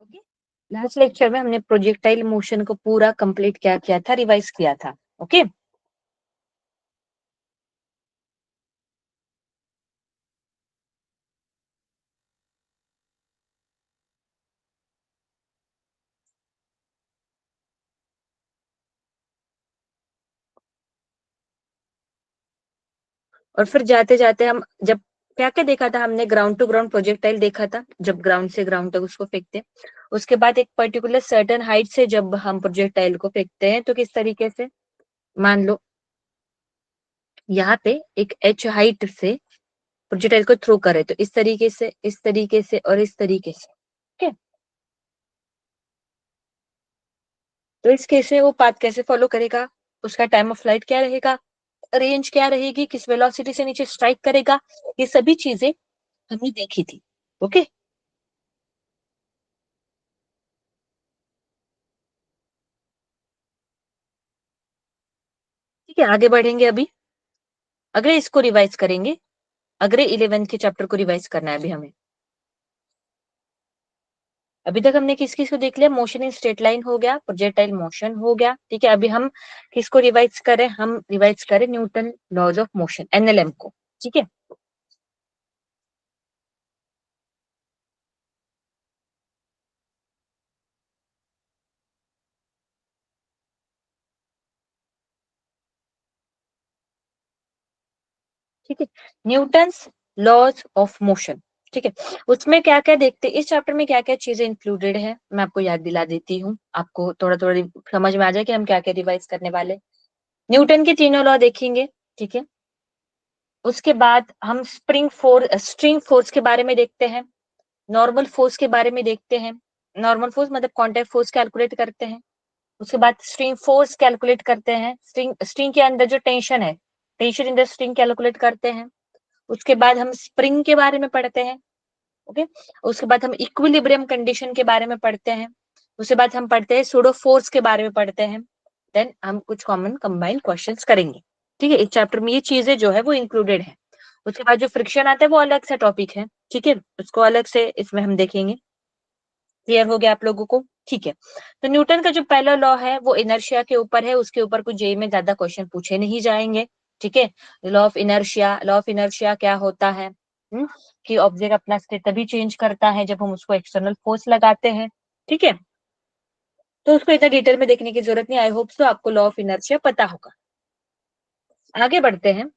Okay, last lecture में हमने projectile motion को पूरा कंप्लीट क्या किया था, रिवाइज किया था। ओके, और फिर जाते जाते हम जब क्या क्या देखा था हमने, ग्राउंड टू ग्राउंड प्रोजेक्टाइल देखा था, जब ग्राउंड से ग्राउंड तक उसको फेंकते हैं। उसके बाद एक पर्टिकुलर सर्टेन हाइट से जब हम प्रोजेक्टाइल को फेंकते हैं तो किस तरीके से, मान लो यहाँ पे एक एच हाइट से प्रोजेक्टाइल को थ्रो करे तो इस तरीके से, इस तरीके से और इस तरीके से। ठीक है, तो इस केस में वो पाथ कैसे फॉलो करेगा, उसका टाइम ऑफ फ्लाइट क्या रहेगा, रेंज क्या रहेगी, किस वेलोसिटी से नीचे स्ट्राइक करेगा, ये सभी चीजें हमने देखी थी। ओके, ठीक है, आगे बढ़ेंगे। अभी अगले इसको रिवाइज करेंगे, अगले 11th के चैप्टर को रिवाइज करना है अभी हमें। अभी तक हमने किस किस को देख लिया, मोशन इन स्ट्रेट लाइन हो गया, प्रोजेक्टाइल मोशन हो गया। ठीक है, अभी हम किसको रिवाइज करें, हम रिवाइज करें Newton laws of motion, NLM को। ठीक है, ठीक है, न्यूटन्स लॉज ऑफ मोशन। ठीक है, उसमें क्या क्या देखते हैं, इस चैप्टर में क्या क्या चीजें इंक्लूडेड है, मैं आपको याद दिला देती हूँ, आपको थोड़ा थोड़ा समझ में आ जाए कि हम क्या क्या रिवाइज करने वाले। न्यूटन के तीनों लॉ देखेंगे। ठीक है, उसके बाद हम स्ट्रिंग फोर्स के बारे में देखते हैं, नॉर्मल फोर्स के बारे में देखते हैं, नॉर्मल फोर्स मतलब कॉन्टैक्ट फोर्स कैलकुलेट करते हैं। उसके बाद स्ट्रिंग फोर्स कैलकुलेट करते हैं, स्ट्रिंग स्ट्रिंग के अंदर जो टेंशन है, tension in the string calculate करते हैं। उसके बाद हम स्प्रिंग के बारे में पढ़ते हैं। ओके, उसके बाद हम इक्विलिब्रियम कंडीशन के बारे में पढ़ते हैं। उसके बाद हम पढ़ते हैं सूडो फोर्स के बारे में पढ़ते हैं। देन हम कुछ कॉमन कंबाइंड क्वेश्चंस करेंगे। ठीक है, इस चैप्टर में ये चीजें जो है वो इंक्लूडेड है। उसके बाद जो फ्रिक्शन आता है वो अलग से टॉपिक है। ठीक है, उसको अलग से इसमें हम देखेंगे। क्लियर हो गया आप लोगों को? ठीक है, तो न्यूटन का जो पहला लॉ है वो इनर्शिया के ऊपर है, उसके ऊपर कुछ जेई में ज्यादा क्वेश्चन पूछे नहीं जाएंगे। ठीक है, law of inertia, law of inertia क्या होता है, कि ऑब्जेक्ट अपना स्टेट तभी चेंज करता है जब हम उसको एक्सटर्नल फोर्स लगाते हैं। ठीक है, तो उसको इतना डिटेल में देखने की जरूरत नहीं, आई होप सो आपको लॉ ऑफ इनर्शिया पता होगा। आगे बढ़ते हैं,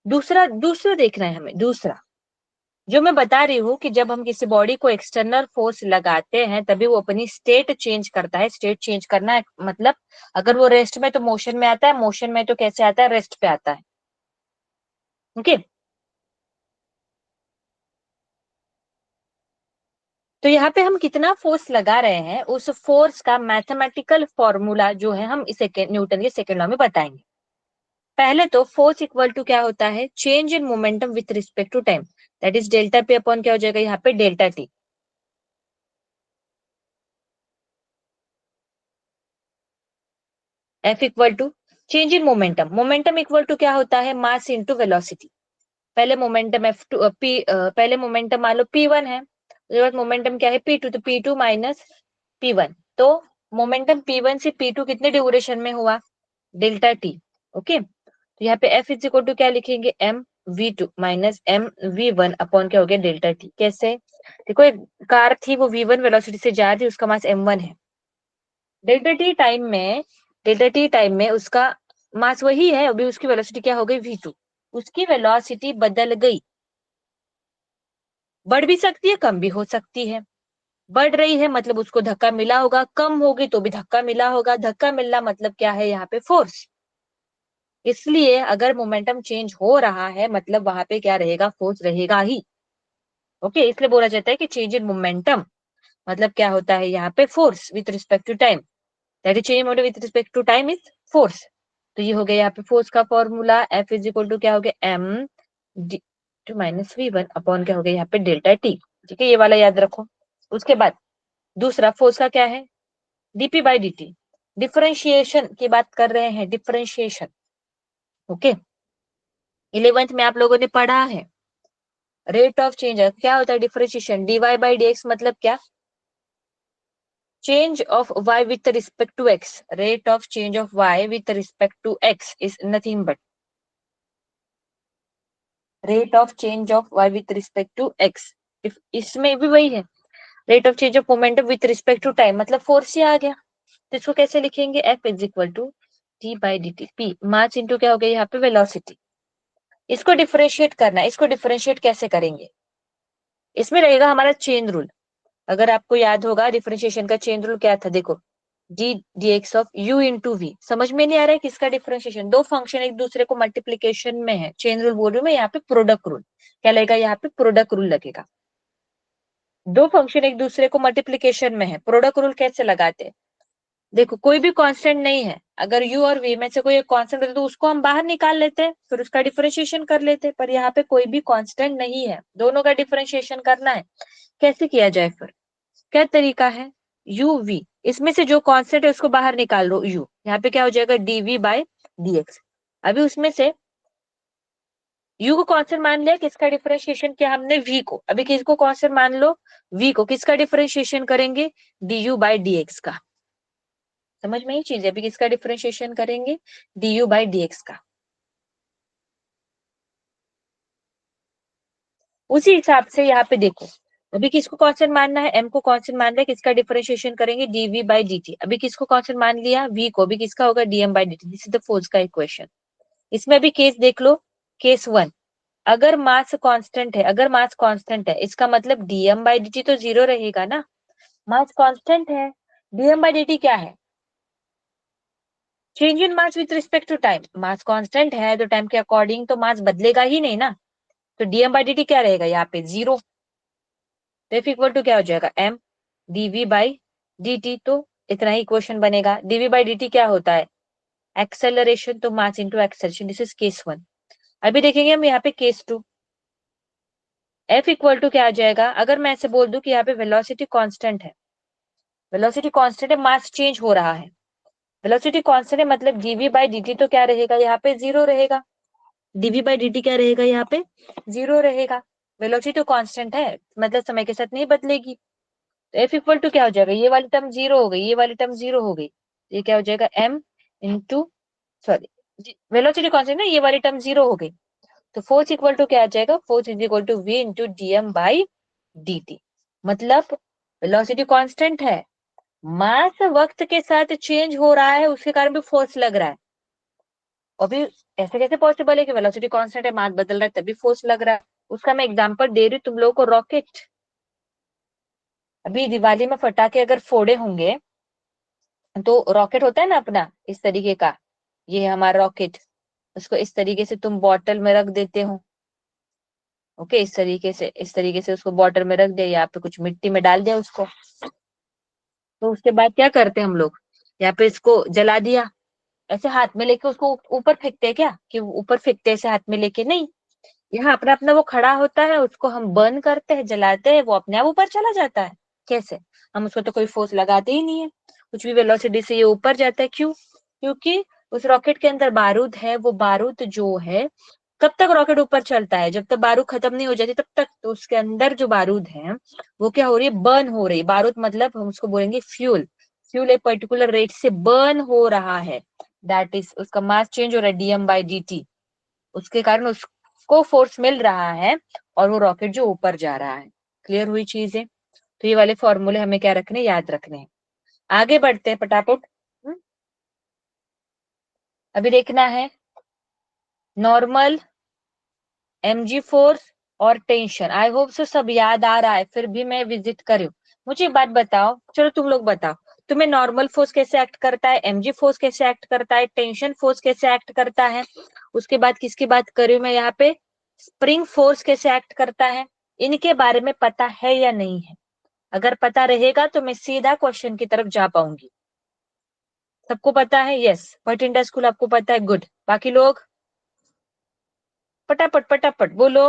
दूसरा दूसरा देखना है हमें, दूसरा जो मैं बता रही हूँ कि जब हम किसी बॉडी को एक्सटर्नल फोर्स लगाते हैं तभी वो अपनी स्टेट चेंज करता है। स्टेट चेंज करना है मतलब अगर वो रेस्ट में तो मोशन में आता है, मोशन में तो कैसे आता है, रेस्ट पे आता है। ओके, तो यहाँ पे हम कितना फोर्स लगा रहे हैं उस फोर्स का मैथमेटिकल फॉर्मूला जो है हम इस न्यूटन के सेकेंड लॉ में बताएंगे। पहले तो फोर्स इक्वल टू क्या होता है, change in momentum with respect to time, that is delta P upon क्या हो जाएगा यहाँ पे, delta T. F equal to change in momentum, momentum equal to क्या होता है, मास इंटू वेलोसिटी। पहले मोमेंटम F2 पहले मोमेंटम मान लो P1 है, उसके बाद मोमेंटम क्या है P2, तो P2 माइनस P1, तो मोमेंटम P1 से P2 कितने ड्यूरेशन में हुआ, डेल्टा टी। ओके, तो यहाँ पे F इज इक्वल टू क्या लिखेंगे, M V two minus M V one upon क्या हो गया, डेल्टा टी। कैसे, देखो एक कार थी वो V1 वेलोसिटी से जा रही थी, उसका मास m1 है। डेल्टा टी टाइम में, डेल्टा टी टाइम में उसका मास वही है, अभी उसकी वेलोसिटी क्या हो गई V2, उसकी वेलोसिटी बदल गई, बढ़ भी सकती है कम भी हो सकती है। बढ़ रही है मतलब उसको धक्का मिला होगा, कम होगी तो भी धक्का मिला होगा, धक्का मिलना मतलब क्या है यहाँ पे, फोर्स। इसलिए अगर मोमेंटम चेंज हो रहा है मतलब वहां पे क्या रहेगा, फोर्स रहेगा ही। ओके, इसलिए बोला जाता है कि चेंज इन मोमेंटम मतलब क्या होता है यहाँ पे, force with respect to time, that is change in momentum with respect to time is force. तो ये हो गया यहाँ पे फोर्स का formula, F is equal to क्या हो गया, M D two minus V1 upon क्या हो गया यहाँ पे, डेल्टा टी। ठीक है, ये वाला याद रखो। उसके बाद दूसरा फोर्स का क्या है, dp बाई dt, डिफरेंशिएशन की बात कर रहे हैं, डिफरेंशिएशन। ओके, 11th में आप लोगों ने पढ़ा है, रेट ऑफ चेंज क्या होता है, डिफरेंशिएशन, dy बाई dx मतलब क्या, change of y with respect to x, rate of change of y with respect to x is nothing but rate of change of y with respect to x। इसमें भी वही है, rate of change of momentum with respect to time, मतलब force ही आ गया। तो इसको कैसे लिखेंगे, F is equal to T by D T, P mass into क्या हो गया यहाँ पे, वेलोसिटी। इसको डिफरेंशिएट करना है, इसको डिफरेंशिएट कैसे करेंगे, इसमें रहेगा हमारा चेन रूल। अगर आपको याद होगा डिफरेंशिएशन का चेन रूल क्या था, देखो D D X of U into V. समझ में नहीं आ रहा है किसका डिफरेंशिएशन, दो फंक्शन एक दूसरे को मल्टीप्लीकेशन में है, चेन रूल बोल रही हूँ मैं, यहाँ पे प्रोडक्ट रूल क्या लगेगा, यहाँ पे प्रोडक्ट रूल लगेगा। दो फंक्शन एक दूसरे को मल्टीप्लीकेशन में है, प्रोडक्ट रूल कैसे लगाते हैं, देखो कोई भी कांस्टेंट नहीं है, अगर u और v में से कोई एक कांस्टेंट होता है तो उसको हम बाहर निकाल लेते हैं, फिर उसका डिफरेंशिएशन कर लेते हैं, पर यहाँ पे कोई भी कांस्टेंट नहीं है, दोनों का डिफरेंशिएशन करना है। कैसे किया जाए फिर, क्या तरीका है, u v, इसमें से जो कांस्टेंट है उसको बाहर निकाल लो u, यहाँ पे क्या हो जाएगा, dv बाय dx। अभी उसमें से u को कांस्टेंट मान लिया, किसका डिफरेंशिएशन किया हमने, v को, अभी किसको कांस्टेंट मान लो, v को, किसका डिफरेंशिएशन करेंगे, du बाय dx का। समझ में ही चीज है, अभी किसका डिफरेंशिएशन करेंगे, du बाई dx का। उसी हिसाब से यहाँ पे देखो, अभी किसको कांस्टेंट मानना है, m को कांस्टेंट मान लिया, किसका डिफरेंशिएशन करेंगे, dv बाई dt। अभी किसको कांस्टेंट मान लिया, v को, अभी किसका होगा, dm by dt। This is the force का इक्वेशन। इसमें अभी केस देख लो, केस 1, अगर मास कांस्टेंट है, अगर मास कांस्टेंट है इसका मतलब dm बाई dt तो जीरो रहेगा ना, मास कांस्टेंट है, dm बाई dt क्या है, change in mass with respect to time. Mass constant है तो टाइम के अकॉर्डिंग तो मास बदलेगा ही नहीं ना, तो dm बाई dt क्या रहेगा यहाँ पे, जीरो। तो F इक्वल टू क्या हो जाएगा, m dv बाई dt। तो इतना ही इक्वेशन बनेगा। dv बाई dt क्या होता है, एक्सेलरेशन, तो mass into acceleration. This is case 1। अभी देखेंगे हम यहाँ पे केस 2। F इक्वल टू क्या आ जाएगा, अगर मैं ऐसे बोल दूं कि यहाँ पे वेलोसिटी कांस्टेंट है, वेलोसिटी कांस्टेंट है, मास चेंज हो रहा है, वेलोसिटी कांस्टेंट है मतलब dv बाई dt तो क्या रहेगा यहाँ पे, जीरो रहेगा। dv बाई dt क्या रहेगा यहाँ पे, जीरो रहेगा। वेलोसिटी तो कांस्टेंट है मतलब समय के साथ नहीं बदलेगी। तो एफ इक्वल टू क्या हो जाएगा, ये वाली टर्म जीरो हो गई, ये वाली टर्म जीरो हो गई, ये क्या हो जाएगा, m into, sorry velocity constant है, ये वाली टर्म जीरो हो गई। तो फोर्स इक्वल टू क्या आ जाएगा, force is equal to v into dm by dt। मतलब वेलोसिटी कांस्टेंट है, मास वक्त के साथ चेंज हो रहा है, उसके कारण भी फोर्स लग रहा है। अभी ऐसे कैसे पॉसिबल है कि वेलोसिटी कांस्टेंट है, मास बदल रहा है तभी फोर्स लग रहा है। उसका मैं एग्जांपल दे रही हूँ तुम लोगों को, रॉकेट। अभी दिवाली में पटाखे अगर फोड़े होंगे तो रॉकेट होता है ना अपना इस तरीके का, ये हमारा रॉकेट, उसको इस तरीके से तुम बॉटल में रख देते हो। ओके, इस तरीके से, इस तरीके से उसको बॉटल में रख दिया, यहाँ पे कुछ मिट्टी में डाल दिया उसको, तो उसके बाद क्या करते हैं हम लोग, यहाँ पे इसको जला दिया, ऐसे हाथ में लेके उसको ऊपर फेंकते हैं क्या, कि ऊपर फेंकते हैं ऐसे हाथ में लेके, नहीं, यहाँ अपना अपना वो खड़ा होता है, उसको हम बर्न करते हैं, जलाते हैं, वो अपने आप ऊपर चला जाता है। कैसे, हम उसको तो कोई फोर्स लगाते ही नहीं है, कुछ भी वेलोसिटी से ये ऊपर जाता है। क्यों, क्योंकि उस रॉकेट के अंदर बारूद है, वो बारूद जो है कब तक रॉकेट ऊपर चलता है? जब तक बारूद खत्म नहीं हो जाती तब तक। तो उसके अंदर जो बारूद है वो क्या हो रही है? बर्न हो रही है। बारूद मतलब हम उसको बोलेंगे फ्यूल। फ्यूल एक पर्टिकुलर रेट से बर्न हो रहा है, दैट इज उसका मास चेंज हो रहा है dm/dt। उसके कारण उसको फोर्स मिल रहा है और वो रॉकेट जो ऊपर जा रहा है। क्लियर हुई चीजें? तो ये वाले फॉर्मूले हमें क्या रखने, याद रखने हैं। आगे बढ़ते हैं फटाफट। अभी देखना है नॉर्मल, mg फोर्स और टेंशन। आई होप सो सब याद आ रहा है, फिर भी मैं विजिट करूं। मुझे एक बात बताओ, चलो तुम लोग बताओ, तुम्हें नॉर्मल फोर्स कैसे एक्ट करता है, mg फोर्स कैसे एक्ट करता है, टेंशन फोर्स कैसे एक्ट करता है, उसके बाद किसकी बात करूं मैं यहाँ पे, स्प्रिंग फोर्स कैसे एक्ट करता है, इनके बारे में पता है या नहीं है? अगर पता रहेगा तो मैं सीधा क्वेश्चन की तरफ जा पाऊंगी। सबको पता है? यस, भटिंडा स्कूल आपको पता है, गुड। बाकी लोग फटाफट फटाफट बोलो,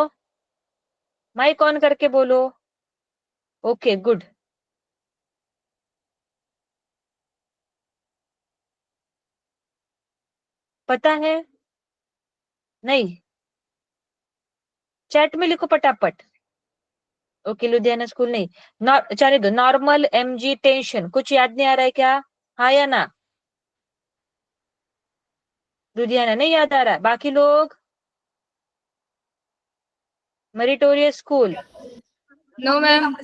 माइक ऑन करके बोलो। Okay good. पता है? नहीं? चैट में लिखो फटाफट। ओके लुधियाना स्कूल नहीं। चले दो। नॉर्मल, mg, टेंशन, कुछ याद नहीं आ रहा है क्या? हाँ या ना? लुधियाना नहीं याद आ रहा है? बाकी लोग? Meritorious school? No ma'am.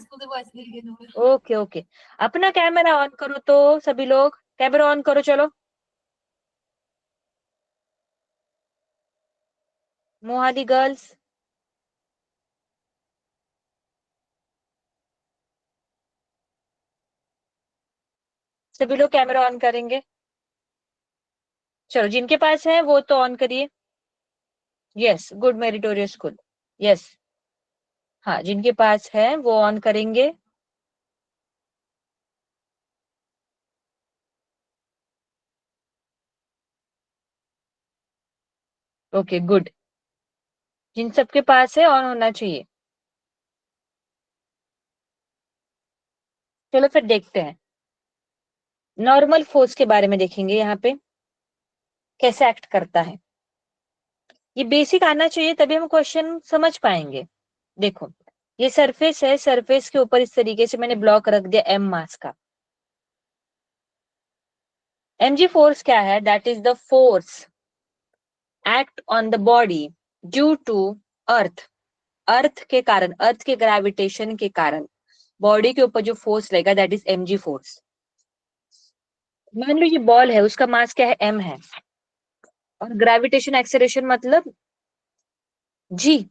Okay okay. अपना कैमरा ऑन करो तो सभी लोग, कैमरा ऑन करो चलो। मोहाली गर्ल्स? सभी लोग कैमरा ऑन करेंगे? चलो जिनके पास है वो तो ऑन करिए। Yes good, meritorious school. Yes, हाँ जिनके पास है वो ऑन करेंगे। ओके गुड, जिन सबके पास है ऑन होना चाहिए। चलो फिर देखते हैं, नॉर्मल फोर्स के बारे में देखेंगे यहाँ पे कैसे एक्ट करता है। ये बेसिक आना चाहिए तभी हम क्वेश्चन समझ पाएंगे। देखो ये सरफेस है, सरफेस के ऊपर इस तरीके से मैंने ब्लॉक रख दिया m मास का। mg फोर्स क्या है? That is the force act on the body due to earth. Earth के कारण, अर्थ के ग्रेविटेशन के कारण बॉडी के ऊपर जो फोर्स लगेगा दैट इज mg फोर्स। मान लो ये बॉल है, उसका मास क्या है? m है, और ग्रेविटेशन एक्सेलरेशन मतलब g।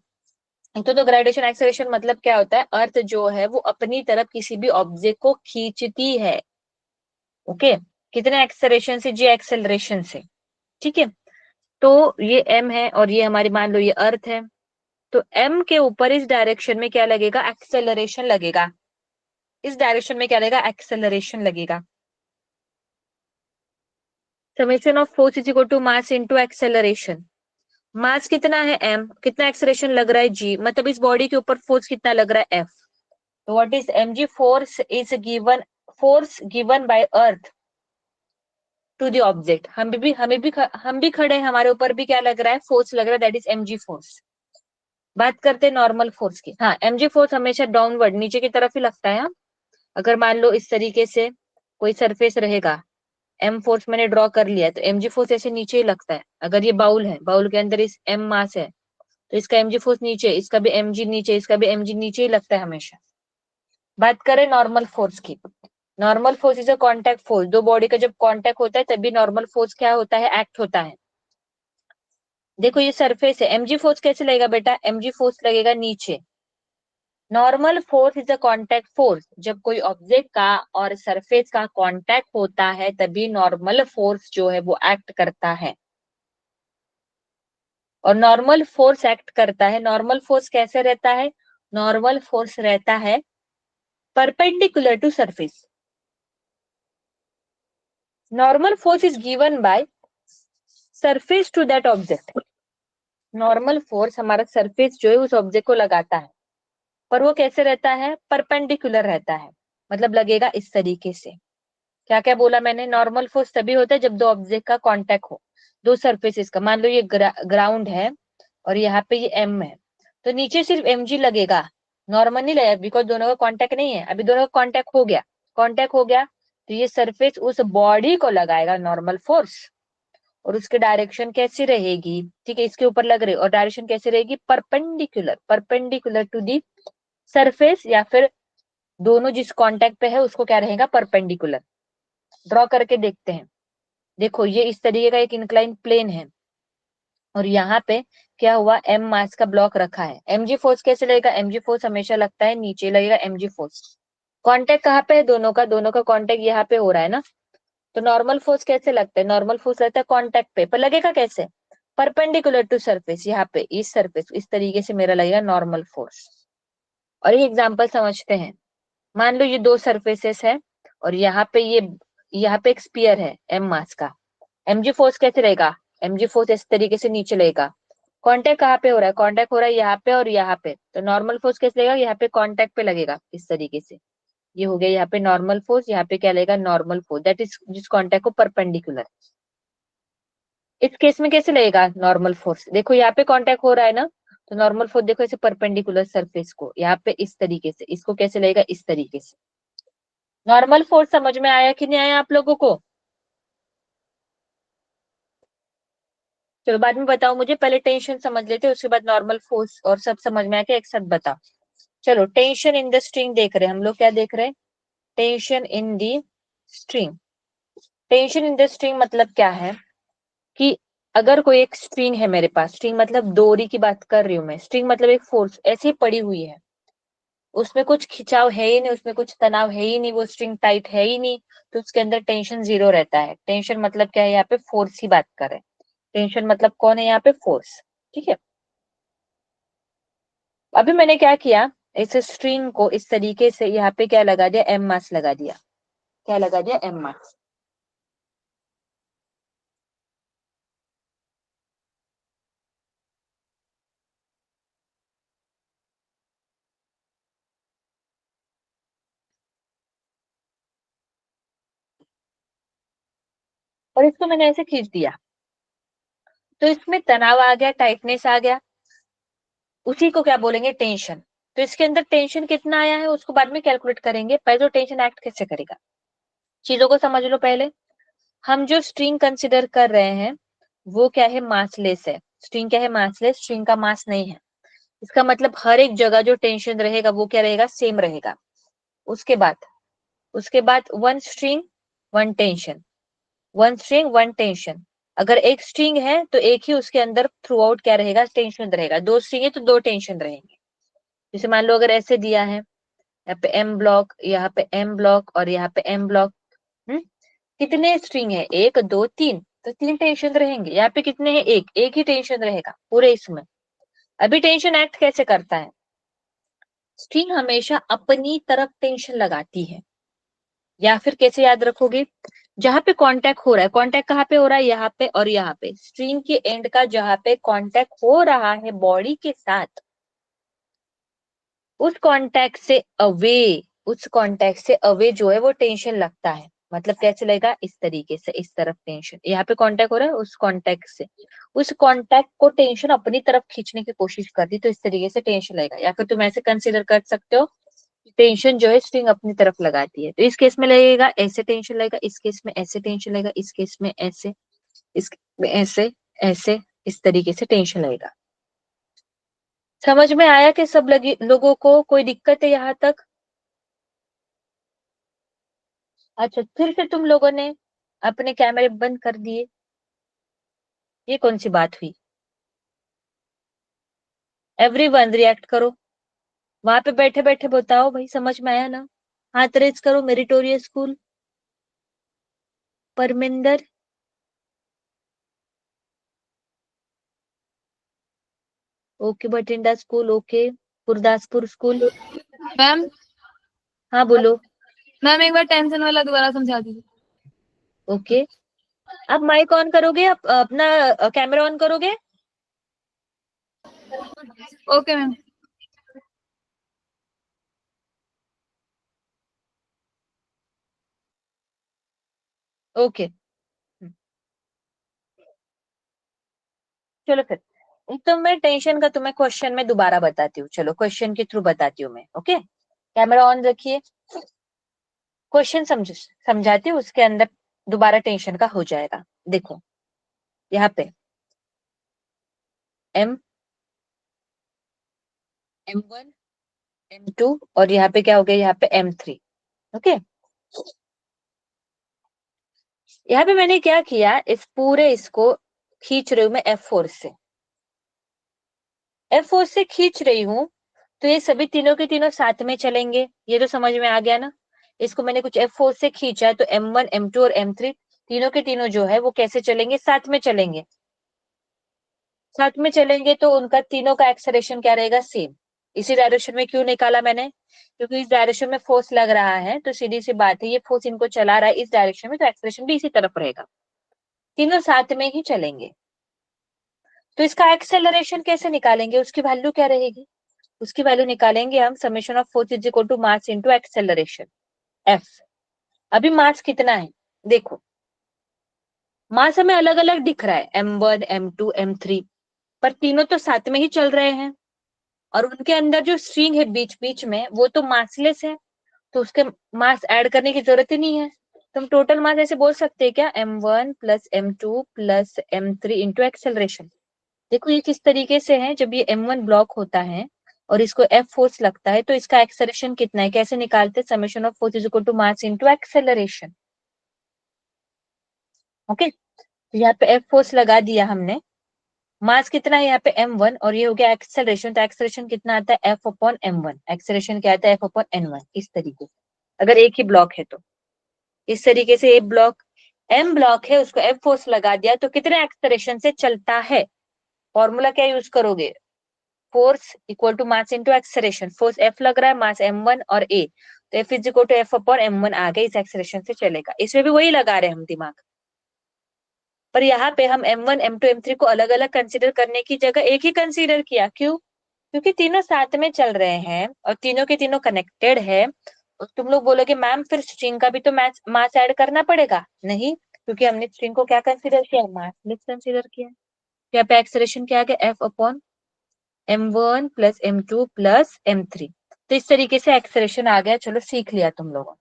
तो ग्रेविटेशन एक्सेलरेशन मतलब क्या होता है? अर्थ जो है वो अपनी तरफ किसी भी ऑब्जेक्ट को खींचती है। ओके, कितने एक्सेलरेशन से? जी एक्सेलरेशन से। ठीक है, तो ये m है और ये हमारी मान लो ये अर्थ है। तो m के ऊपर इस डायरेक्शन में क्या लगेगा? एक्सेलरेशन लगेगा। इस डायरेक्शन में क्या लगेगा? एक्सेलरेशन लगेगा। Summation of force is equal to mass into acceleration. Mass कितना है? m, कितना एक्सेलरेशन लग रहा है? g, मतलब इस बॉडी के ऊपर फोर्स कितना लग रहा है? f। तो what is mg force? Is given, force given by earth to the object. हम भी खड़े हैं, हमारे ऊपर भी क्या लग रहा है? फोर्स लग रहा है, दैट इज mg फोर्स। बात करते हैं नॉर्मल फोर्स की। हाँ, mg फोर्स हमेशा डाउनवर्ड, नीचे की तरफ ही लगता है। हाँ? अगर मान लो इस तरीके से कोई सरफेस रहेगा, m फोर्स मैंने ड्रॉ कर लिया है, तो mg फोर्स ऐसे नीचे ही लगता है। अगर ये बाउल है, बाउल के अंदर इस m मास है, तो इसका mg फोर्स नीचे, इसका भी mg नीचे, इसका भी mg नीचे ही लगता है हमेशा। बात करें नॉर्मल फोर्स की। Normal force is a contact force. दो बॉडी का जब कांटेक्ट होता है तभी नॉर्मल फोर्स क्या होता है? एक्ट होता है। देखो ये सरफेस है, mg फोर्स कैसे लगेगा बेटा? mg फोर्स लगेगा नीचे। Normal force is a contact force. जब कोई ऑब्जेक्ट का और सरफेस का कांटेक्ट होता है तभी नॉर्मल फोर्स जो है वो एक्ट करता है। और नॉर्मल फोर्स एक्ट करता है, नॉर्मल फोर्स कैसे रहता है? नॉर्मल फोर्स रहता है perpendicular to surface. Normal force is given by surface to that object. Normal force हमारा सरफेस जो है उस ऑब्जेक्ट को लगाता है, पर वो कैसे रहता है? परपेंडिकुलर रहता है, मतलब लगेगा इस तरीके से। क्या क्या बोला मैंने? नॉर्मल फोर्स तभी होता है जब दो ऑब्जेक्ट का कांटेक्ट हो, दो सरफेसेस का। मान लो ये ग्राउंड है और यहाँ पे ये m है, तो नीचे सिर्फ mg लगेगा, नॉर्मल नहीं लगेगा, बिकॉज दोनों का कांटेक्ट नहीं है। अभी दोनों का कांटेक्ट हो गया, कांटेक्ट हो गया तो ये सरफेस उस बॉडी को लगाएगा नॉर्मल फोर्स, और उसकी डायरेक्शन कैसी रहेगी, ठीक है, इसके ऊपर लग रही, और डायरेक्शन कैसी रहेगी, perpendicular, perpendicular to the surface, या फिर दोनों जिस कांटेक्ट पे है उसको क्या रहेगा, परपेंडिकुलर। ड्रॉ करके देखते हैं। देखो ये इस तरीके का एक इंक्लाइन प्लेन है, और यहाँ पे क्या हुआ, m मास का ब्लॉक रखा है। mg फोर्स कैसे लगेगा, mg फोर्स हमेशा लगता है नीचे लगेगा mg फोर्स। कांटेक्ट कहाँ पे है दोनों का कांटेक्ट यहाँ पे हो रहा है ना, तो नॉर्मल फोर्स कैसे लगता है, नॉर्मल फोर्स लगता है कांटेक्ट पे, पर लगेगा कैसे, परपेंडिकुलर टू सरफेस, यहाँ पे इस सरफेस, इस तरीके से मेरा लगेगा नॉर्मल फोर्स। और एक एग्जांपल समझते हैं। मान लो ये दो सरफेसेस है, और यहाँ पे एक स्पीयर है m मास का, mg फोर्स कैसे रहेगा, mg फोर्स इस तरीके से नीचे लगेगा। कांटेक्ट कहाँ पे हो रहा है, कांटेक्ट हो रहा है यहाँ पे और यहाँ पे, तो नॉर्मल फोर्स कैसे लगेगा, यहाँ पे कांटेक्ट पे लगेगा इस तरीके से। ये हो गया यहाँ पे नॉर्मल फोर्स, यहाँ पे क्या लगेगा, नॉर्मल फोर्स, दैट इज जिस कांटेक्ट को परपेंडिकुलर। इस केस में कैसे लगेगा नॉर्मल फोर्स, देखो यहाँ पे कांटेक्ट हो रहा है ना, तो नॉर्मल फोर्स देखो ऐसे परपेंडिकुलर सरफेस को यहाँ पे इस तरीके से, इसको कैसे लगेगा, इस तरीके से। नॉर्मल फोर्स समझ में आया कि नहीं आया आप लोगों को, चलो बाद में बताओ मुझे, पहले टेंशन समझ लेते हैं, उसके बाद नॉर्मल फोर्स और सब समझ में आके एक साथ बताओ। चलो टेंशन इन द स्ट्रिंग देख रहे हैं हम लोग, क्या देख रहे हैं, tension in the string. Tension in the string मतलब क्या है, कि अगर कोई एक स्ट्रिंग है मेरे पास, स्ट्रिंग मतलब डोरी की बात कर रही हूँ मैं, स्ट्रिंग मतलब एक फोर्स ऐसे ही पड़ी हुई है, उसमें कुछ खिंचाव है ही नहीं, उसमें कुछ तनाव है ही नहीं, वो स्ट्रिंग टाइट है ही नहीं, तो उसके अंदर टेंशन जीरो रहता है। टेंशन मतलब क्या है, यहाँ पे फोर्स की बात कर रहे हैं। टेंशन मतलब कौन है यहाँ पे, फोर्स, ठीक है। अभी मैंने क्या किया, इस स्ट्रिंग को इस तरीके से यहाँ पे क्या लगा दिया, एम मास लगा दिया, क्या लगा दिया, एम मास। और इसको मैंने ऐसे खींच दिया, तो इसमें तनाव आ गया, टाइटनेस आ गया, उसी को क्या बोलेंगे, टेंशन। तो इसके अंदर टेंशन कितना आया है उसको बाद में कैलकुलेट करेंगे, पहले तो टेंशन एक्ट कैसे करेगा, चीजों को समझ लो पहले। हम जो स्ट्रिंग कंसिडर कर रहे हैं वो क्या है, मासलेस है। स्ट्रिंग क्या है, मासलेस, स्ट्रिंग का मास नहीं है। इसका मतलब हर एक जगह जो टेंशन रहेगा वो क्या रहेगा, सेम रहेगा। उसके बाद one string one tension, one string one tension. अगर एक स्ट्रिंग है तो एक ही उसके अंदर थ्रू आउट क्या रहेगा, टेंशन रहेगा। दो स्ट्रिंग है तो दो टेंशन रहेंगे। जैसे मान लो अगर ऐसे दिया है, यहाँ पे एम ब्लॉक, यहाँ पे एम ब्लॉक और यहाँ पे एम ब्लॉक, कितने स्ट्रिंग है, एक दो तीन, तो तीन टेंशन रहेंगे। यहाँ पे कितने हैं, एक, एक ही टेंशन रहेगा पूरे इसमें। अभी टेंशन एक्ट कैसे करता है, स्ट्रिंग हमेशा अपनी तरफ टेंशन लगाती है, या फिर कैसे याद रखोगे, जहां पे कांटेक्ट हो रहा है, कांटेक्ट कहाँ पे हो रहा है, यहाँ पे और यहाँ पे, स्ट्रिंग के एंड का जहां पे कांटेक्ट हो रहा है बॉडी के साथ, उस कांटेक्ट से अवे, उस कांटेक्ट से अवे जो है वो टेंशन लगता है। मतलब कैसे लगेगा, इस तरीके से, इस तरफ टेंशन, यहाँ पे कांटेक्ट हो रहा है उस कांटेक्ट से, उस कांटेक्ट को टेंशन अपनी तरफ खींचने की कोशिश करती, तो इस तरीके से टेंशन लगेगा। या फिर तुम ऐसे कंसिडर कर सकते हो, टेंशन जो है स्ट्रिंग अपनी तरफ लगाती है, तो इस केस में लगेगा ऐसे टेंशन लगेगा, इस केस में ऐसे टेंशन लगेगा, इस केस में ऐसे, इस में ऐसे, ऐसे, इस तरीके से टेंशन लगेगा। समझ में आया कि सब लगी लोगों को, कोई दिक्कत है यहाँ तक। अच्छा फिर से तुम लोगों ने अपने कैमरे बंद कर दिए, ये कौन सी बात हुई, एवरीवन रिएक्ट करो, वहां पे बैठे बैठे बताओ भाई, समझ में आया ना, हाथ रेज करो, meritorious school, Parminder, okay, Bathinda school, okay, Gurdaspur school, ma'am. हाँ बोलो, मैम एक बार टेंशन वाला दोबारा समझा दीजिए। ओके। अब माइक ऑन करोगे, अपना कैमरा ऑन करोगे, ओके मैम। ओके। चलो फिर तो मैं टेंशन का तुम्हें क्वेश्चन में दोबारा बताती हूँ, चलो क्वेश्चन के थ्रू बताती हूँ मैं। ओके, कैमरा ऑन रखिए, क्वेश्चन समझाती हूँ, उसके अंदर दोबारा टेंशन का हो जाएगा। देखो यहाँ पे M1 M2 और यहाँ पे क्या हो गया, यहाँ पे M3। ओके, यहाँ पे मैंने क्या किया, इस पूरे इसको खींच रही हूँ मैं F4 से, F4 से खींच रही हूँ, तो ये सभी तीनों के तीनों साथ में चलेंगे, ये तो समझ में आ गया ना। इसको मैंने कुछ F4 से खींचा है, तो M1 M2 और M3 तीनों के तीनों जो है वो कैसे चलेंगे, साथ में चलेंगे। साथ में चलेंगे तो उनका तीनों का एक्सेलरेशन क्या रहेगा, सेम। इसी डायरेक्शन में क्यों निकाला मैंने, क्योंकि इस डायरेक्शन में फोर्स लग रहा है, तो सीधी सी बात है ये फोर्स इनको चला रहा है इस डायरेक्शन में, तो एक्सेलरेशन भी इसी तरफ रहेगा, तीनों साथ में ही चलेंगे। तो इसका एक्सेलरेशन कैसे निकालेंगे, उसकी वैल्यू क्या रहेगी, उसकी वैल्यू निकालेंगे हम summation of force is equal to mass into acceleration F. अभी मास कितना है, देखो मास हमें अलग अलग दिख रहा है, M1 M2 M3, पर तीनों तो साथ में ही चल रहे हैं, और उनके अंदर जो स्ट्रिंग है बीच बीच में वो तो मासलेस है, तो उसके मास ऐड करने की जरूरत ही नहीं है। तो हम टोटल मास ऐसे बोल सकते हैं क्या, M1 plus M2 plus M3 into acceleration. देखो ये किस तरीके से है, जब ये M1 ब्लॉक होता है और इसको F फोर्स लगता है तो इसका एक्सेलरेशन कितना है, कैसे निकालते, summation of force is equal to mass into acceleration. Okay, तो यहाँ पे F फोर्स लगा दिया हमने, मास कितना है यहाँ पे M1 और ये हो गया एक्सेलरेशन, तो एक्सेलरेशन कितना आता है F अपॉन M1, एक्सेलरेशन क्या आता है F अपॉन N1। इस तरीके से अगर एक ही ब्लॉक है तो इस तरीके से, एक ब्लॉक M ब्लॉक है उसको F फोर्स लगा दिया तो कितने एक्सेलरेशन से चलता है, फॉर्मूला क्या यूज करोगे, force equal to mass into acceleration, force F लग रहा है, मास M1 और A, तो F is equal to F upon M1 आ गया, इस एक्सेलरेशन से चलेगा। इसमें भी वही लगा रहे हैं हम दिमाग, पर यहाँ पे हम M1 M2 M3 को अलग अलग कंसीडर करने की जगह एक ही कंसीडर किया, क्यों, क्योंकि तीनों साथ में चल रहे हैं और तीनों के तीनों कनेक्टेड है। और तुम लोग बोलोगे मैम फिर स्ट्रिंग का भी तो मास ऐड करना पड़ेगा, नहीं, क्योंकि हमने स्ट्रिंग को क्या कंसीडर किया, मासलेस कंसीडर किया। यहाँ पे एक्सेलरेशन क्या आ गया, F upon M1 plus M2 plus M3, तो इस तरीके से एक्सेलरेशन आ गया। चलो सीख लिया तुम लोगों।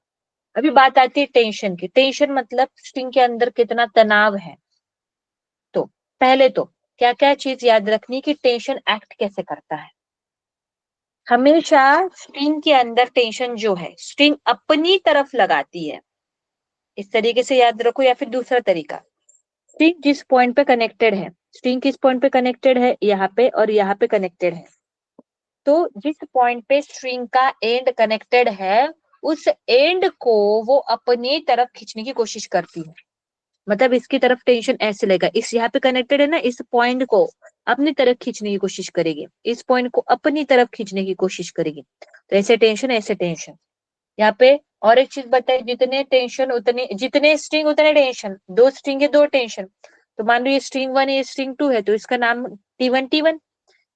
अभी बात आती है टेंशन की, टेंशन मतलब स्ट्रिंग के अंदर कितना तनाव है। तो पहले तो क्या क्या चीज याद रखनी कि टेंशन एक्ट कैसे करता है। हमेशा स्ट्रिंग के अंदर टेंशन जो है स्ट्रिंग अपनी तरफ लगाती है, इस तरीके से याद रखो, या फिर दूसरा तरीका, स्ट्रिंग जिस पॉइंट पे कनेक्टेड है, स्ट्रिंग किस पॉइंट पे कनेक्टेड है, यहाँ पे और यहाँ पे कनेक्टेड है, तो जिस पॉइंट पे स्ट्रिंग का एंड कनेक्टेड है उस एंड को वो अपनी तरफ खींचने की कोशिश करती है। मतलब इसकी तरफ टेंशन ऐसे लेगा, इस यहाँ पे कनेक्टेड है ना, इस पॉइंट को अपनी तरफ खींचने की कोशिश करेगी, इस पॉइंट को अपनी तरफ खींचने की कोशिश करेगी, तो ऐसे टेंशन ऐसे टेंशन। यहाँ पे और एक चीज बताइए, जितने टेंशन उतने, जितने स्ट्रिंग उतने टेंशन, दो स्ट्रिंग है दो टेंशन, तो मान लो ये स्ट्रिंग 1 ये स्ट्रिंग 2 है, तो इसका नाम T1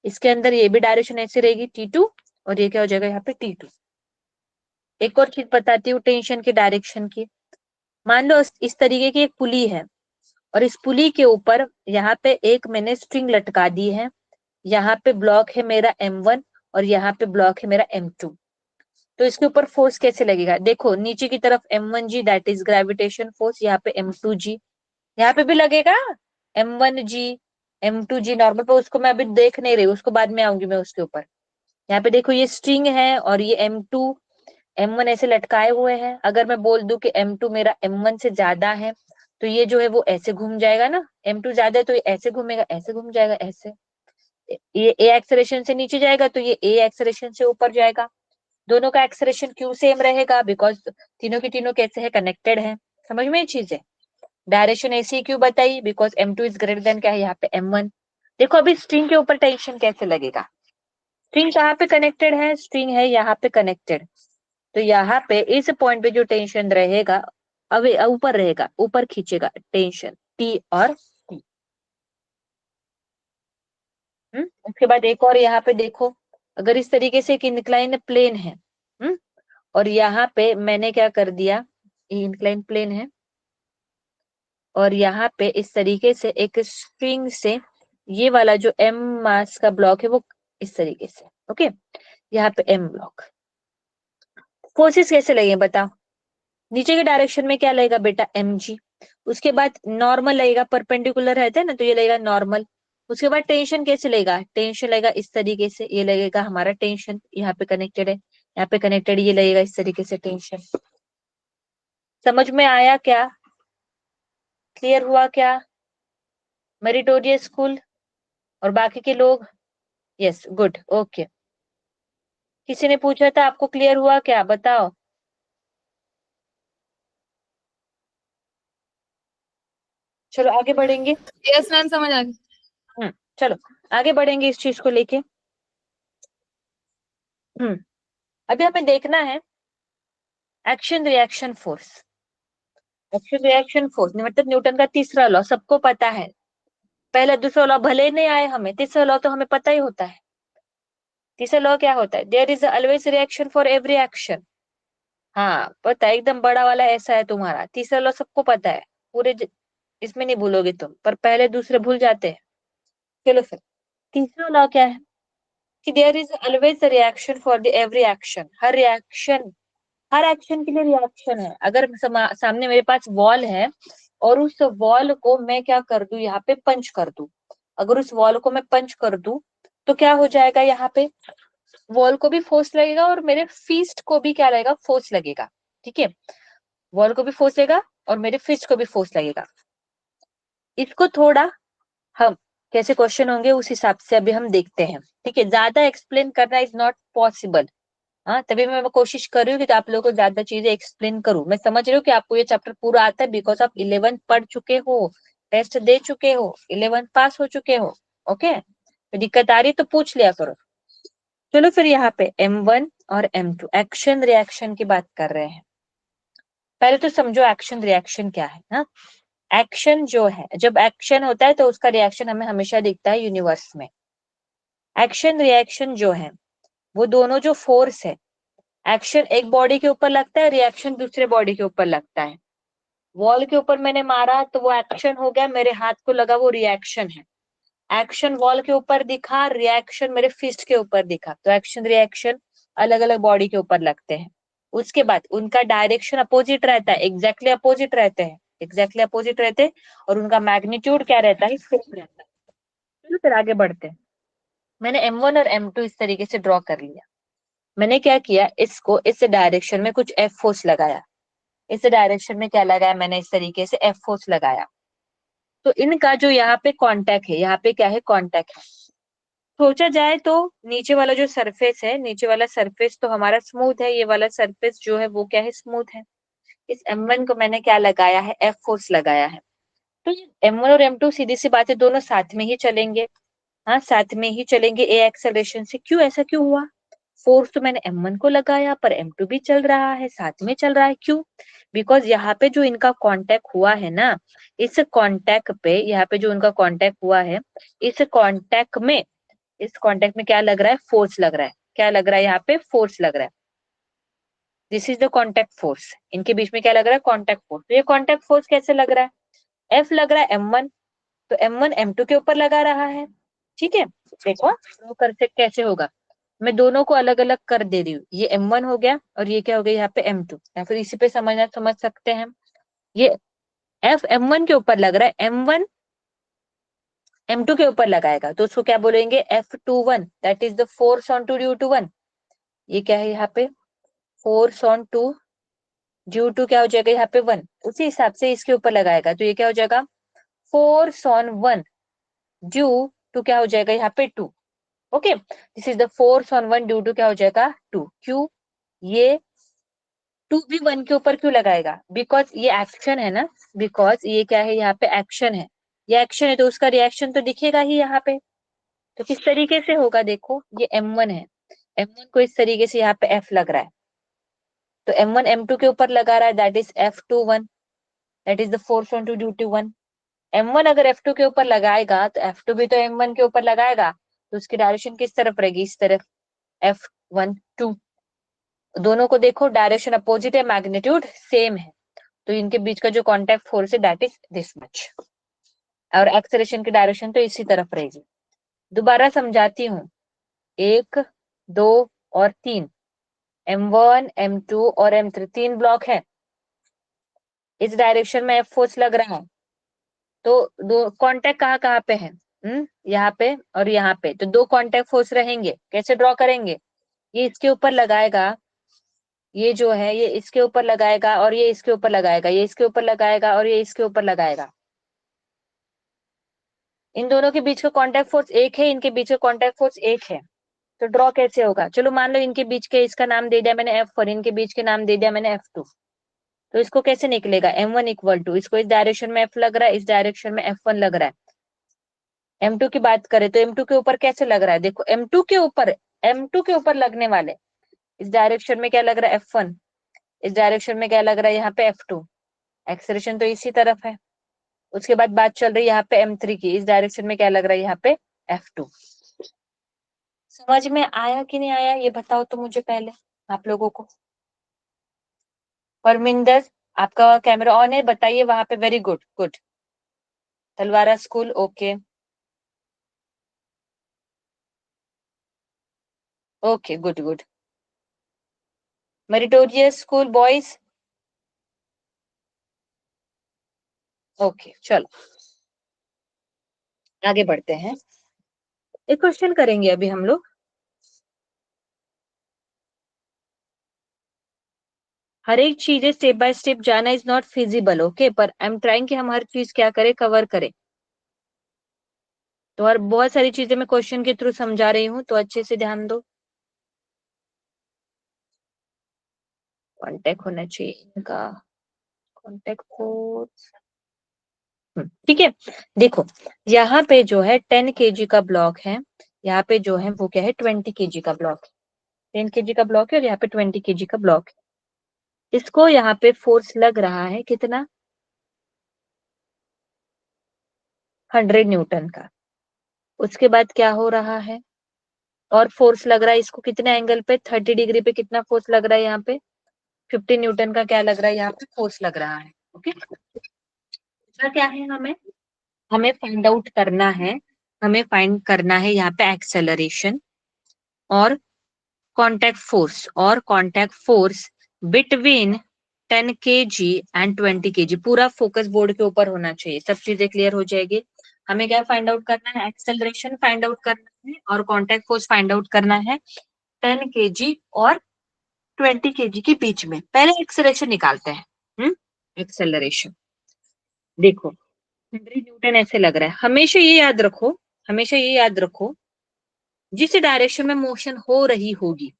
इसके अंदर ये भी डायरेक्शन ऐसे रहेगी T2 और ये क्या हो जाएगा यहाँ पे T2। एक और चीज बताती हूँ टेंशन की डायरेक्शन की, मान लो इस तरीके की एक पुली है और इस पुली के ऊपर यहाँ पे एक मैंने स्ट्रिंग लटका दी है, यहाँ पे ब्लॉक है मेरा M1 और यहाँ पे ब्लॉक है मेरा M2, तो इसके ऊपर फोर्स कैसे लगेगा, देखो नीचे की तरफ M1G that is gravitation force, यहाँ पे M2G, यहाँ पे भी लगेगा M1G M2G नॉर्मल, पर उसको मैं अभी देख नहीं रही, उसको बाद में आऊंगी मैं उसके ऊपर। यहाँ पे देखो ये स्ट्रिंग है और ये M2 M1 ऐसे लटकाए हुए हैं, अगर मैं बोल दूं कि M2 मेरा M1 से ज्यादा है तो ये जो है वो ऐसे घूम जाएगा ना, M2 ज्यादा है तो ये ऐसे घूमेगा, ऐसे घूम जाएगा, ऐसे, ये A एक्सेलरेशन से नीचे जाएगा तो ये A एक्सेलरेशन से ऊपर जाएगा। दोनों का एक्सेलरेशन क्यों सेम रहेगा, बिकॉज तीनों की तीनों कैसे है, कनेक्टेड है। समझ में ये चीज है, डायरेक्शन ऐसी क्यों बताई, because M2 is greater than क्या है यहाँ पे M1। देखो अभी स्ट्रिंग के ऊपर टेंशन कैसे लगेगा, स्ट्रिंग कहाँ पे कनेक्टेड है, स्ट्रिंग है यहाँ पे कनेक्टेड, तो यहाँ पे इस पॉइंट पे जो टेंशन रहेगा अब ऊपर रहेगा, ऊपर खींचेगा टेंशन T और T। उसके बाद एक और यहाँ पे देखो, अगर इस तरीके से एक इंक्लाइन प्लेन है, और यहाँ पे मैंने क्या कर दिया, ये इंक्लाइन प्लेन है और यहाँ पे इस तरीके से एक स्ट्रिंग से ये वाला जो m मास का ब्लॉक है वो इस तरीके से, ओके, यहाँ पे m ब्लॉक। फोर्सेस कैसे लगेंगे बताओ? नीचे के डायरेक्शन में क्या लगेगा बेटा, mg। उसके बाद नॉर्मल लगेगा, परपेंडिकुलर रहता है ना, तो ये लगेगा नॉर्मल। उसके बाद टेंशन कैसे लगेगा, टेंशन लगेगा इस तरीके से, ये लगेगा हमारा टेंशन, यहाँ पे कनेक्टेड है, यहाँ पे कनेक्टेड, ये लगेगा इस तरीके से टेंशन। समझ में आया क्या? क्लियर हुआ क्या? मेरिटोरियस स्कूल और बाकी के लोग? Yes, good, okay. किसी ने पूछा था आपको क्लियर हुआ क्या, बताओ? चलो आगे बढ़ेंगे। यस मैम, समझ आ गई। चलो आगे बढ़ेंगे इस चीज को लेके। अभी हमें देखना है action reaction force. Action reaction force मतलब न्यूटन का तीसरा लॉ सबको पता है। पहला दूसरा लॉ भले नहीं आए हमें, तीसरा लॉ तो हमें पता ही होता है। तीसरा लॉ क्या होता है, there is always reaction for every action. हाँ पता है, एकदम बड़ा वाला ऐसा है तुम्हारा, तीसरा लॉ सबको पता है, इसमें नहीं भूलोगे तुम, पर पहले दूसरे भूल जाते हैं। चलो फिर तीसरा लॉ क्या है कि there is always reaction for the every action. हर एक्शन के लिए रिएक्शन है। अगर सामने मेरे पास वॉल है और उस वॉल को मैं क्या कर दूं, यहाँ पे पंच कर दूं, अगर उस वॉल को मैं पंच कर दूं तो क्या हो जाएगा, यहाँ पे वॉल को भी फोर्स लगेगा और मेरे फिस्ट को भी क्या लगेगा, फोर्स लगेगा। ठीक है, वॉल को भी फोर्स लगेगा और मेरे फिस्ट को भी फोर्स लगेगा। इसको थोड़ा हम कैसे क्वेश्चन होंगे उस हिसाब से अभी हम देखते हैं। ठीक है, ज्यादा एक्सप्लेन करना इज नॉट पॉसिबल। हाँ, तभी मैं कोशिश कर रही हूँ कि आप लोगों को ज्यादा चीजें एक्सप्लेन करूँ। मैं समझ रही हूँ कि आपको ये चैप्टर पूरा आता है, बिकॉज आप 11th पढ़ चुके हो, टेस्ट दे चुके हो, 11th पास हो चुके हो। ओके, तो दिक्कत आ रही है तो पूछ लिया करो। चलो फिर यहाँ पे M1 और M2 एक्शन रिएक्शन की बात कर रहे हैं। पहले तो समझो एक्शन रिएक्शन क्या है ना। एक्शन जो है, जब एक्शन होता है तो उसका रिएक्शन हमें हमेशा दिखता है यूनिवर्स में। एक्शन रिएक्शन जो है वो दोनों जो फोर्स है, एक्शन एक बॉडी के ऊपर लगता है, रिएक्शन दूसरे बॉडी के ऊपर लगता है। वॉल के ऊपर मैंने मारा तो वो एक्शन हो गया, मेरे हाथ को लगा वो रिएक्शन है। एक्शन वॉल के ऊपर दिखा, रिएक्शन मेरे फिस्ट के ऊपर दिखा, तो एक्शन रिएक्शन अलग अलग बॉडी के ऊपर लगते हैं। उसके बाद उनका डायरेक्शन अपोजिट रहता है, एग्जैक्टली अपोजिट रहते हैं, एग्जैक्टली अपोजिट रहते हैं, और उनका मैग्नीट्यूड क्या रहता है, सेम रहता है। चलो फिर आगे बढ़ते हैं। मैंने M1 और M2 इस तरीके से ड्रॉ कर लिया। मैंने क्या किया, इसको इस डायरेक्शन में कुछ F फोर्स लगाया, इस डायरेक्शन में क्या लगाया मैंने, इस तरीके से F फोर्स लगाया। तो इनका जो यहाँ पे कांटेक्ट है, यहाँ पे क्या है, कांटेक्ट है। सोचा जाए तो नीचे वाला जो सरफेस है, नीचे वाला सरफेस तो हमारा स्मूथ है, ये वाला सरफेस जो है वो क्या है, स्मूथ है। इस M1 को मैंने क्या लगाया है, F फोर्स लगाया है। तो ये M1 और M2 सीधी सी बात है, दोनों साथ में ही चलेंगे। हाँ, साथ में ही चलेंगे ए एक्सेलरेशन से। क्यों, ऐसा क्यों हुआ? फोर्स तो मैंने M1 को लगाया पर M2 भी चल रहा है, साथ में चल रहा है, क्यों? बिकॉज यहाँ पे जो इनका कांटेक्ट हुआ है ना, इस कांटेक्ट पे, यहाँ पे जो उनका कांटेक्ट हुआ है, इस कांटेक्ट में, इस कांटेक्ट में क्या लग रहा है, फोर्स लग रहा है। क्या लग रहा है, यहाँ पे फोर्स लग रहा है। This is the contact force. इनके बीच में क्या लग रहा है, कांटेक्ट फोर्स। तो ये कांटेक्ट फोर्स कैसे लग रहा है, F लग रहा है M1, तो M1 M2 के ऊपर लगा रहा है। ठीक है, देखो ड्रॉ करते कैसे होगा। मैं दोनों को अलग अलग कर दे रही हूँ, ये M1 हो गया और ये क्या हो गया यहाँ पे M2, या फिर इसी पे समझ सकते हैं। ये F M1 के ऊपर लग रहा है, M1 M2 के ऊपर लगाएगा तो उसको क्या बोलेंगे, F21, that is the force on two due to 1। ये क्या है यहाँ पे, force on two due to क्या हो जाएगा यहाँ पे 1, उसी हिसाब से इसके ऊपर लगाएगा तो ये क्या हो जाएगा, फोर्स ऑन 1 ड्यू टू क्या हो जाएगा यहाँ पे 2। Okay, this is the force on 1 due to क्या हो जाएगा 2। क्यों, ये 2 भी 1 के ऊपर क्यों लगाएगा, बिकॉज ये एक्शन है ना, बिकॉज ये क्या है, यहाँ पे एक्शन है, ये एक्शन है तो उसका रिएक्शन तो दिखेगा ही यहाँ पे। तो किस तरीके से होगा, देखो ये M1 है, M1 को इस तरीके से यहाँ पे F लग रहा है, तो M1 M2 के ऊपर लगा रहा है, that is F21, that is the force on two due to 1। M1 अगर F2 के ऊपर लगाएगा तो F2 भी तो M1 के ऊपर लगाएगा, तो उसकी डायरेक्शन किस तरफ रहेगी, इस तरफ, F12। दोनों को देखो, डायरेक्शन अपोजिट है, मैग्नीट्यूड सेम है, तो इनके बीच का जो कांटेक्ट फोर्स है दैट इज दिस मच। और एक्सेलरेशन की डायरेक्शन तो इसी तरफ रहेगी। दोबारा समझाती हूँ, 1, 2 और 3, M1, M2 और M3 तीन ब्लॉक है। इस डायरेक्शन में F फोर्स लग रहा है, तो दो कांटेक्ट कहाँ कहाँ पे है, यहाँ पे और यहाँ पे, तो दो कांटेक्ट फोर्स रहेंगे। कैसे ड्रॉ करेंगे, ये इसके ऊपर लगाएगा, ये जो है ये इसके ऊपर लगाएगा और ये इसके ऊपर लगाएगा, ये इसके ऊपर लगाएगा और ये इसके ऊपर लगाएगा। इन दोनों के बीच का कांटेक्ट फोर्स एक है, इनके बीच का कांटेक्ट फोर्स एक है, तो ड्रॉ कैसे होगा। चलो मान लो इनके बीच के इसका नाम दे दिया मैंने F1, इनके बीच के नाम दे दिया मैंने F2, तो इसको कैसे निकलेगा, M1 इक्वल टू, इसको इस डायरेक्शन में F लग रहा है, इस डायरेक्शन में F1 लग रहा है। M2 की बात करें तो M2 के ऊपर कैसे लग रहा है, देखो M2 के ऊपर लगने वाले, इस डायरेक्शन में क्या लग रहा है F1, इस डायरेक्शन में क्या लग रहा है यहाँ पे F2, एक्सेलरेशन तो इसी तरफ है। उसके बाद बात चल रही है यहाँ पे M3 की, इस डायरेक्शन में क्या लग रहा है यहाँ पे F2। समझ में आया कि नहीं आया ये बताओ तो मुझे पहले आप लोगों को। परमिंदर, आपका कैमरा ऑन है, बताइए वहां पे। Very good, good. Talwara school, okay okay, good good. Meritorious school boys, okay चलो आगे बढ़ते हैं। एक क्वेश्चन करेंगे अभी हम लोग। हर एक चीजें स्टेप बाय स्टेप जाना इज नॉट फिजिबल, ओके, पर आई एम ट्राइंग कि हम हर चीज क्या करें, कवर करें। तो और बहुत सारी चीजें मैं क्वेश्चन के थ्रू समझा रही हूँ, तो अच्छे से ध्यान दो। कांटेक्ट होना चाहिए इनका, कांटेक्ट फोर्स, ठीक है। देखो यहाँ पे जो है 10 kg का ब्लॉक है, यहाँ पे जो है वो क्या है 20 kg का ब्लॉक है। 10 kg का ब्लॉक है और यहाँ पे 20 kg का ब्लॉक है। इसको यहाँ पे फोर्स लग रहा है कितना, 100 न्यूटन का। उसके बाद क्या हो रहा है, और फोर्स लग रहा है इसको कितने एंगल पे, 30 डिग्री पे कितना फोर्स लग रहा है यहाँ पे, 50 न्यूटन का क्या लग रहा है यहाँ पे फोर्स लग रहा है, ओके। क्या है, हमें हमें फाइंड आउट करना है, हमें फाइंड करना है यहाँ पे एक्सेलरेशन और contact force between 10 kg and 20 kg। पूरा फोकस बोर्ड के ऊपर होना चाहिए, सब चीजें क्लियर हो जाएगी। हमें क्या फाइंड आउट करना है, एक्सेलरेशन फाइंड आउट करना है और कांटेक्ट फोर्स फाइंड आउट करना है 10 kg और 20 kg के बीच में। पहले एक्सेलरेशन निकालते हैं। एक्सेलरेशन देखो 100 न्यूटन ऐसे लग रहा है। हमेशा ये याद रखो, हमेशा ये याद रखो, जिस डायरेक्शन में मोशन हो रही होगी,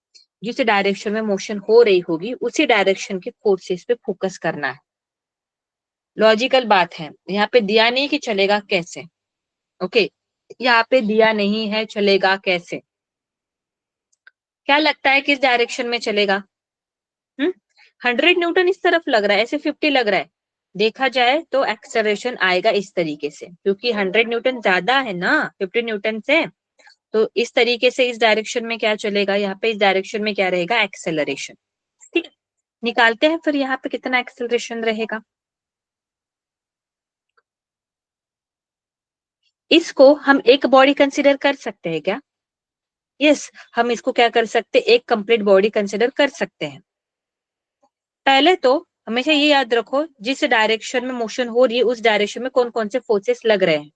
जिस डायरेक्शन में मोशन हो रही होगी उसी डायरेक्शन के फोर्सेस पे फोकस करना है। लॉजिकल बात है, यहाँ पे दिया नहीं कि चलेगा कैसे, ओके, यहाँ पे दिया नहीं है चलेगा कैसे। क्या लगता है किस डायरेक्शन में चलेगा, 100 न्यूटन इस तरफ लग रहा है, ऐसे 50 लग रहा है। देखा जाए तो एक्सेलरेशन आएगा इस तरीके से, क्योंकि 100 न्यूटन ज्यादा है ना 50 न्यूटन से, तो इस तरीके से इस डायरेक्शन में क्या चलेगा, यहाँ पे इस डायरेक्शन में क्या रहेगा, एक्सेलरेशन। ठीक है, निकालते हैं फिर यहाँ पे कितना एक्सेलरेशन रहेगा। इसको हम एक बॉडी कंसिडर कर सकते हैं क्या, यस, हम इसको क्या कर सकते हैं, एक कंप्लीट बॉडी कंसिडर कर सकते हैं। पहले तो हमेशा ये याद रखो, जिस डायरेक्शन में मोशन हो रही है उस डायरेक्शन में कौन कौन से फोर्सेस लग रहे हैं।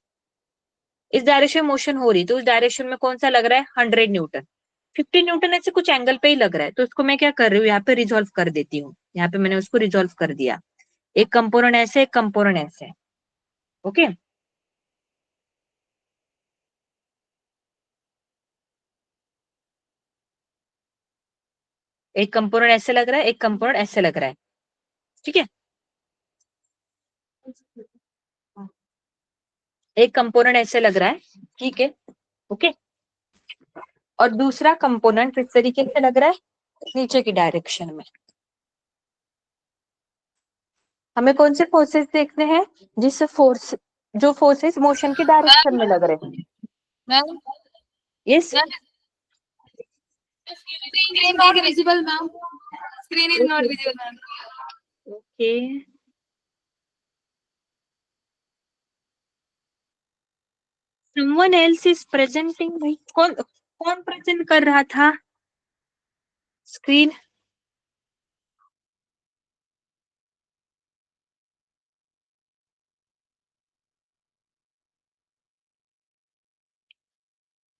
इस डायरेक्शन में मोशन हो रही है तो उस डायरेक्शन में कौन सा लग रहा है, 100 न्यूटन। 50 न्यूटन ऐसे कुछ एंगल पे ही लग रहा है, तो इसको मैं क्या कर रही हूँ, यहाँ पे रिजोल्व कर देती हूँ। यहाँ पे मैंने उसको रिजोल्व कर दिया, एक कंपोनेंट ऐसे, एक कंपोनेंट ऐसे, ओके। एक कंपोनेंट ऐसे लग रहा है, एक कंपोनेंट ऐसे लग रहा है, ठीक है। एक कंपोनेंट ऐसे लग रहा है, ठीक है, ओके। और दूसरा कंपोनेंट इस तरीके से लग रहा है नीचे की डायरेक्शन में। हमें कौन से फोर्सेस देखने हैं, जिस फोर्स, जो फोर्सेस मोशन की डायरेक्शन में लग रहे हैं, ma'am yes. screen not visible ma'am, screen is not visible ma'am। Okay someone else is presenting, भाई कौन कौन प्रेजेंट कर रहा था स्क्रीन?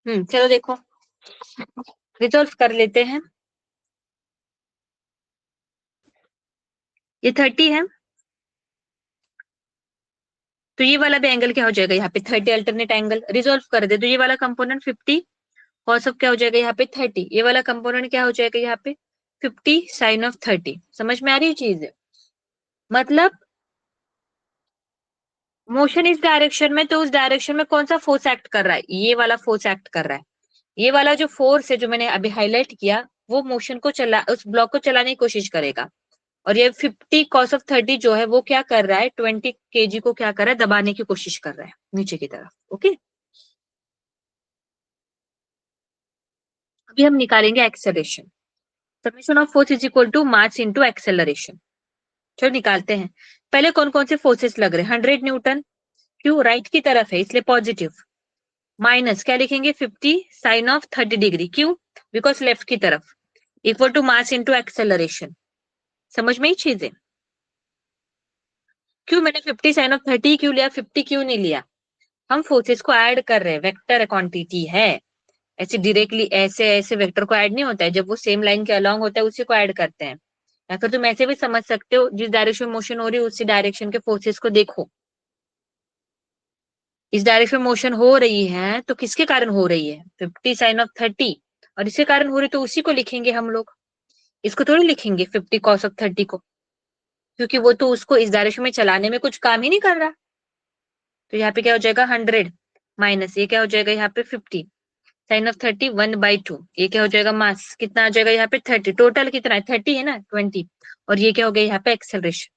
चलो देखो, रिजॉल्व कर लेते हैं। ये 30 है, तो ये वाला भी एंगल क्या हो जाएगा यहाँ पे 30 अल्टरनेट एंगल। रिजॉल्व कर दे तो ये वाला कंपोनेंट 50 कॉस ऑफ क्या हो जाएगा यहाँ पे 30, ये वाला कंपोनेंट क्या हो जाएगा यहाँ पे 50 साइन ऑफ 30। समझ में आ रही चीज है? मतलब मोशन इस डायरेक्शन में, तो उस डायरेक्शन में कौन सा फोर्स एक्ट कर रहा है? ये वाला फोर्स एक्ट कर रहा है। ये वाला जो फोर्स है जो मैंने अभी हाईलाइट किया, वो मोशन को चला, उस ब्लॉक को चलाने की कोशिश करेगा। और ये 50 कॉस ऑफ 30 जो है वो क्या कर रहा है, 20 kg को क्या कर रहा है, दबाने की कोशिश कर रहा है नीचे की तरफ। ओके, अभी हम निकालेंगे acceleration. Summation of force is equal to mass into acceleration. चलो निकालते हैं। पहले कौन कौन से फोर्सेस लग रहे हैं? 100 न्यूटन, क्यों राइट की तरफ है इसलिए पॉजिटिव, माइनस क्या लिखेंगे 50 साइन ऑफ 30 डिग्री, क्यों बिकॉज लेफ्ट की तरफ, equal to mass into acceleration. समझ में ही चीजें? क्यों मैंने 50 साइन ऑफ 30 क्यों लिया, 50 क्यों नहीं लिया? हम फोर्सेस को ऐड कर रहे हैं, वेक्टर क्वांटिटी है। ऐसे डायरेक्टली ऐसे ऐसे वेक्टर को ऐड नहीं होता है, जब वो सेम लाइन के अलोंग होता है उसी को ऐड करते हैं। या फिर तुम ऐसे भी समझ सकते हो, जिस डायरेक्शन में मोशन हो रही है उसी डायरेक्शन के फोर्सेस को देखो। इस डायरेक्शन में मोशन हो रही है तो किसके कारण हो रही है, 50 साइन ऑफ 30, और इसके कारण हो रही तो उसी को लिखेंगे हम लोग। इसको थोड़ी लिखेंगे 50 कॉस ऑफ 30 को, क्योंकि वो तो उसको इस डायरेक्शन में चलाने में कुछ काम ही नहीं कर रहा। तो यहाँ पे क्या हो जाएगा 100 माइनस ये क्या हो जाएगा यहाँ पे 50 साइन ऑफ 30 1/2, ये क्या हो जाएगा मास कितना आ जाएगा यहाँ पे 30, टोटल कितना है 30 है ना 20, और ये क्या हो गया यहाँ पे एक्सेलरेशन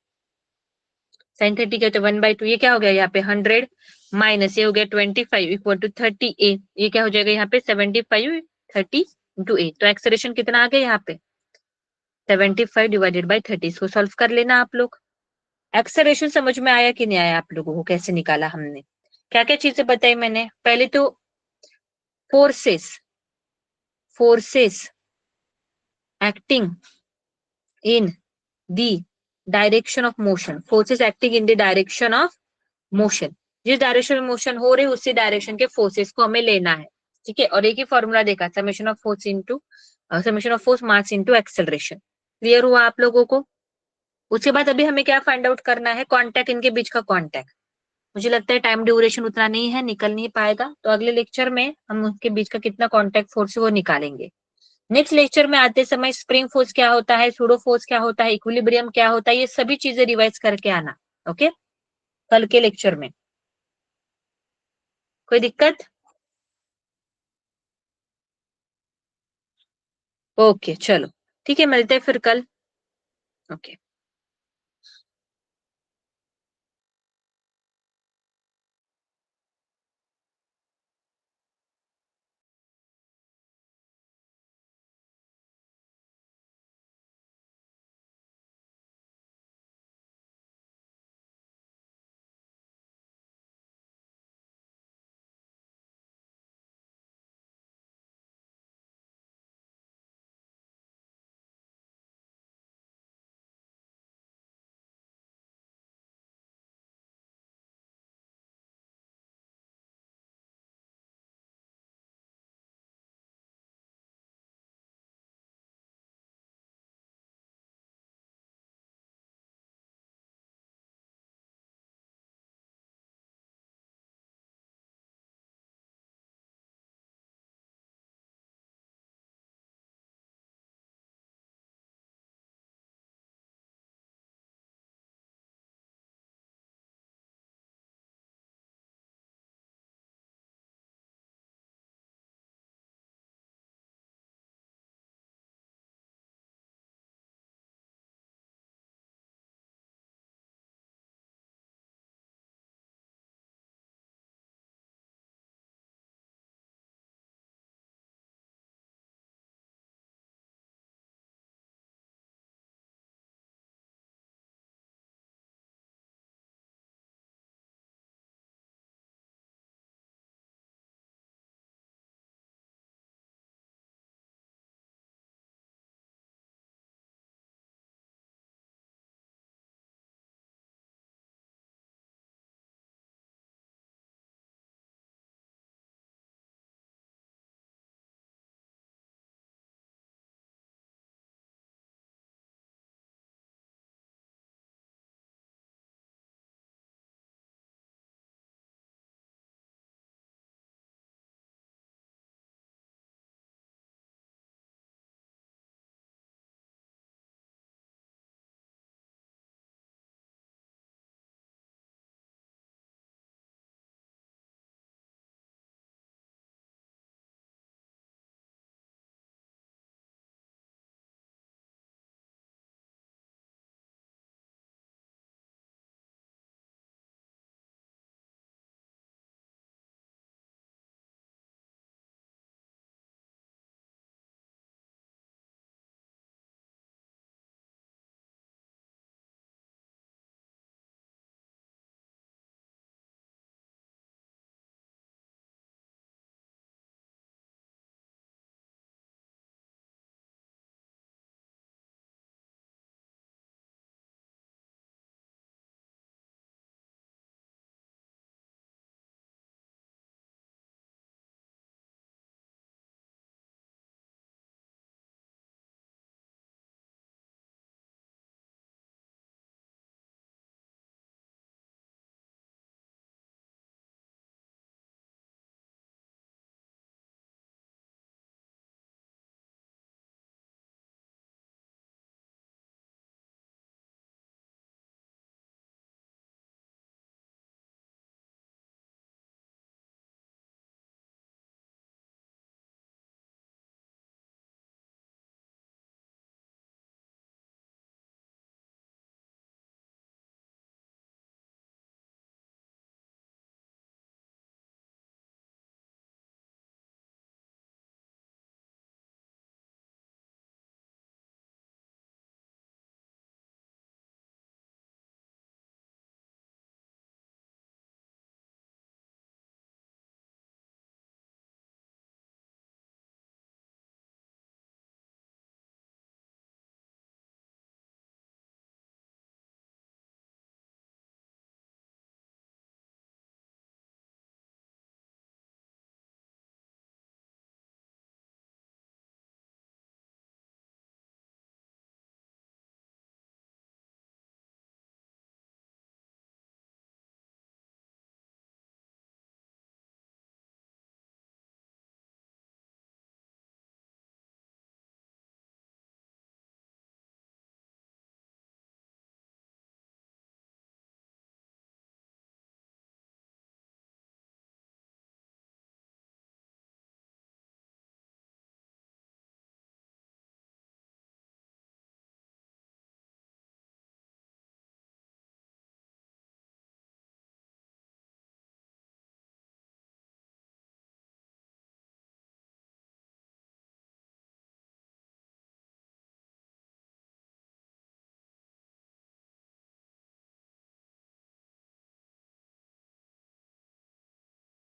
साइन 30 क्या होता है 1/2, ये क्या हो गया यहाँ पे 100 माइनस ये हो गया 25 इक्वल टू 30 a, ये क्या हो जाएगा यहाँ पे 75 30 इंटू a, तो एक्सेलरेशन कितना आ गया यहाँ पे 75 डिवाइडेड बाई 30। इसको सॉल्व कर लेना आप लोग। एक्सेलरेशन समझ में आया कि नहीं आया आप लोगों को, कैसे निकाला हमने, क्या क्या चीजें बताई मैंने? पहले तो forces, forces acting in the direction of motion, forces acting in the direction of motion, जिस डायरेक्शन में मोशन हो रही है उसी डायरेक्शन के फोर्सेस को हमें लेना है। ठीक है, और एक ही फॉर्मूला देखा, summation of force into summation of force mass into acceleration. Clear हुआ आप लोगों को? उसके बाद अभी हमें क्या फाइंड आउट करना है, कांटेक्ट, इनके बीच का कांटेक्ट। मुझे लगता है टाइम ड्यूरेशन उतना नहीं है, निकल नहीं पाएगा, तो अगले लेक्चर में हम उनके बीच का कितना कांटेक्ट फोर्स है वो निकालेंगे। नेक्स्ट लेक्चर में आते समय स्प्रिंग फोर्स क्या होता है, सूडो फोर्स क्या होता है, इक्विलिब्रियम क्या होता है, ये सभी चीजें रिवाइज करके आना। ओके, कल के लेक्चर में। कोई दिक्कत? ओके चलो, ठीक है, मिलते हैं फिर कल। ओके।